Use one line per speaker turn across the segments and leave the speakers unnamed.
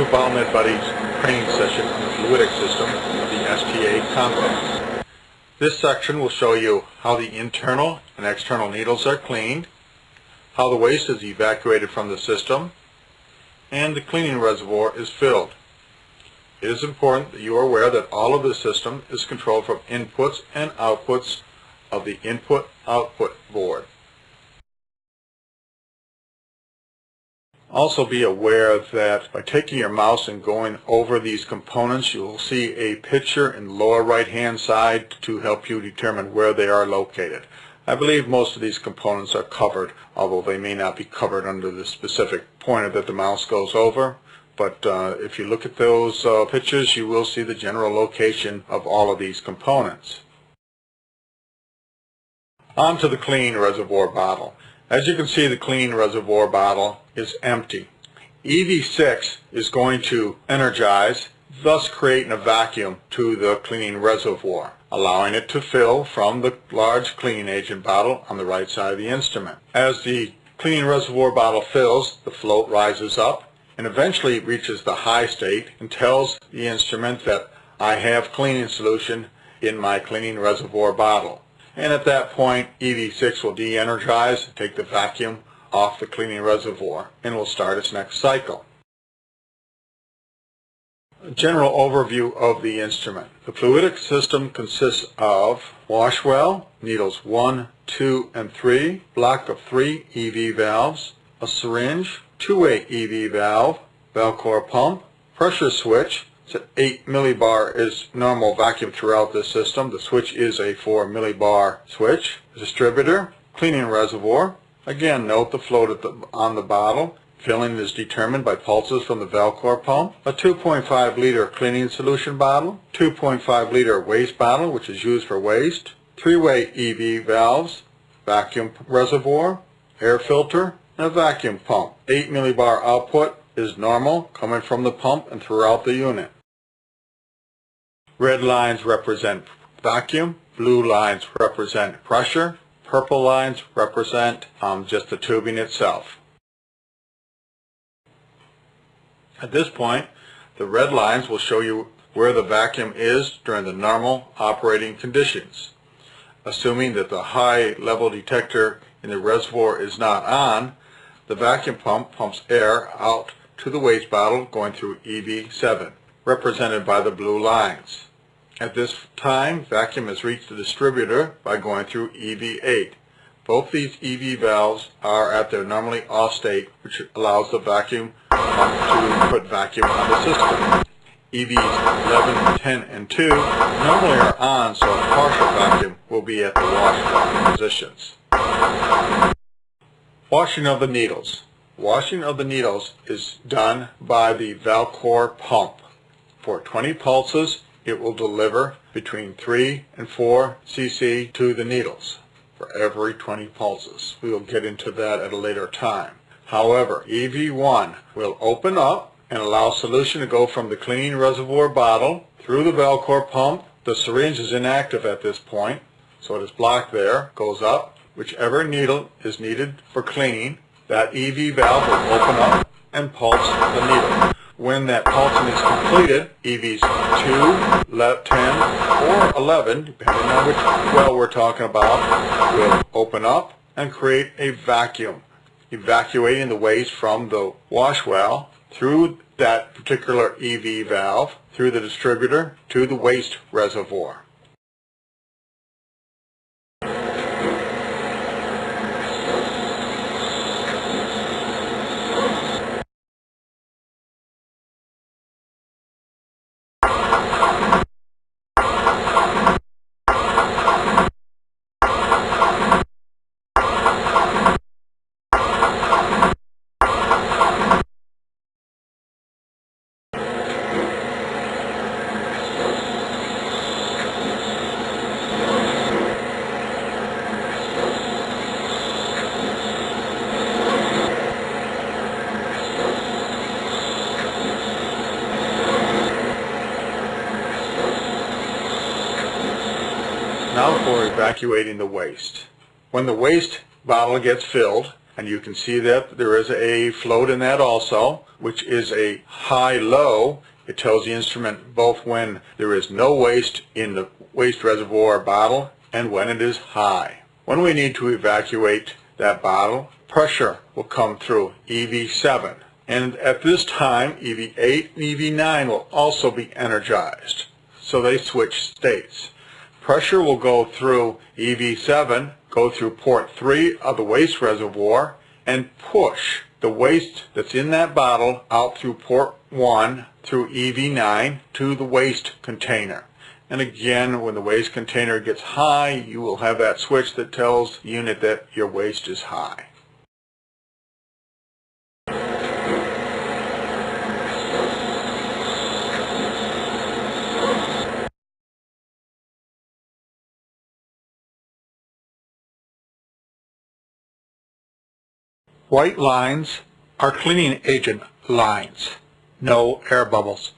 to BottleNet Buddy's training session on the fluidic system of the STA compacts. This section will show you how the internal and external needles are cleaned, how the waste is evacuated from the system, and the cleaning reservoir is filled. It is important that you are aware that all of the system is controlled from inputs and outputs of the input-output board. Also be aware that by taking your mouse and going over these components, you will see a picture in the lower right hand side to help you determine where they are located. I believe most of these components are covered, although they may not be covered under the specific pointer that the mouse goes over. But if you look at those pictures, you will see the general location of all of these components. On to the clean reservoir bottle. As you can see, the clean reservoir bottle is empty. EV6 is going to energize, thus creating a vacuum to the cleaning reservoir, allowing it to fill from the large cleaning agent bottle on the right side of the instrument. As the cleaning reservoir bottle fills, the float rises up and eventually reaches the high state and tells the instrument that I have cleaning solution in my cleaning reservoir bottle. And at that point, EV6 will de-energize, take the vacuum off the cleaning reservoir, and will start its next cycle. A general overview of the instrument. The fluidic system consists of wash well, needles 1, 2, and 3, block of 3 EV valves, a syringe, two-way EV valve, Velcor pump, pressure switch. So 8 millibar is normal vacuum throughout this system. The switch is a 4 millibar switch. Distributor, cleaning reservoir. Again, note the float on the bottle. Filling is determined by pulses from the Velcor pump. A 2.5 liter cleaning solution bottle. 2.5 liter waste bottle, which is used for waste. Three-way EV valves, vacuum reservoir, air filter, and a vacuum pump. 8 millibar output is normal, coming from the pump and throughout the unit. Red lines represent vacuum, blue lines represent pressure, purple lines represent just the tubing itself. At this point, the red lines will show you where the vacuum is during the normal operating conditions. Assuming that the high level detector in the reservoir is not on, the vacuum pump pumps air out to the waste bottle going through EV7, represented by the blue lines. At this time, vacuum has reached the distributor by going through EV8. Both these EV valves are at their normally off state, which allows the vacuum pump to put vacuum on the system. EVs 11, 10, and 2 normally are on, so a partial vacuum will be at the wash well positions. Washing of the needles. Washing of the needles is done by the Velcor pump. For 20 pulses, it will deliver between 3 and 4 cc to the needles for every 20 pulses. We will get into that at a later time. However, EV1 will open up and allow solution to go from the cleaning reservoir bottle through the Velcor pump. The syringe is inactive at this point, so it is blocked there, goes up. Whichever needle is needed for cleaning, that EV valve will open up and pulse the needle. When that pulsing is completed, EVs 2, 10, or 11, depending on which well we're talking about, will open up and create a vacuum, evacuating the waste from the wash well through that particular EV valve, through the distributor, to the waste reservoir. Now for evacuating the waste. When the waste bottle gets filled, and you can see that there is a float in that also, which is a high-low. It tells the instrument both when there is no waste in the waste reservoir bottle and when it is high. When we need to evacuate that bottle, pressure will come through EV7. And at this time, EV8 and EV9 will also be energized. So they switch states. Pressure will go through EV7, go through port 3 of the waste reservoir, and push the waste that's in that bottle out through port 1 through EV9 to the waste container. And again, when the waste container gets high, you will have that switch that tells the unit that your waste is high. White lines are cleaning agent lines. No air bubbles.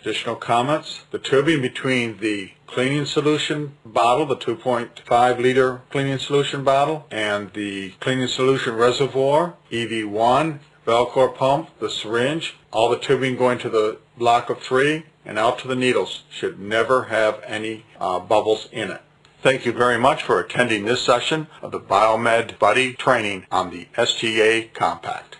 Additional comments: the tubing between the cleaning solution bottle, the 2.5 liter cleaning solution bottle, and the cleaning solution reservoir, EV1, Velcor pump, the syringe, all the tubing going to the block of 3 and out to the needles should never have any bubbles in it. Thank you very much for attending this session of the Biomed Buddy training on the STA Compact.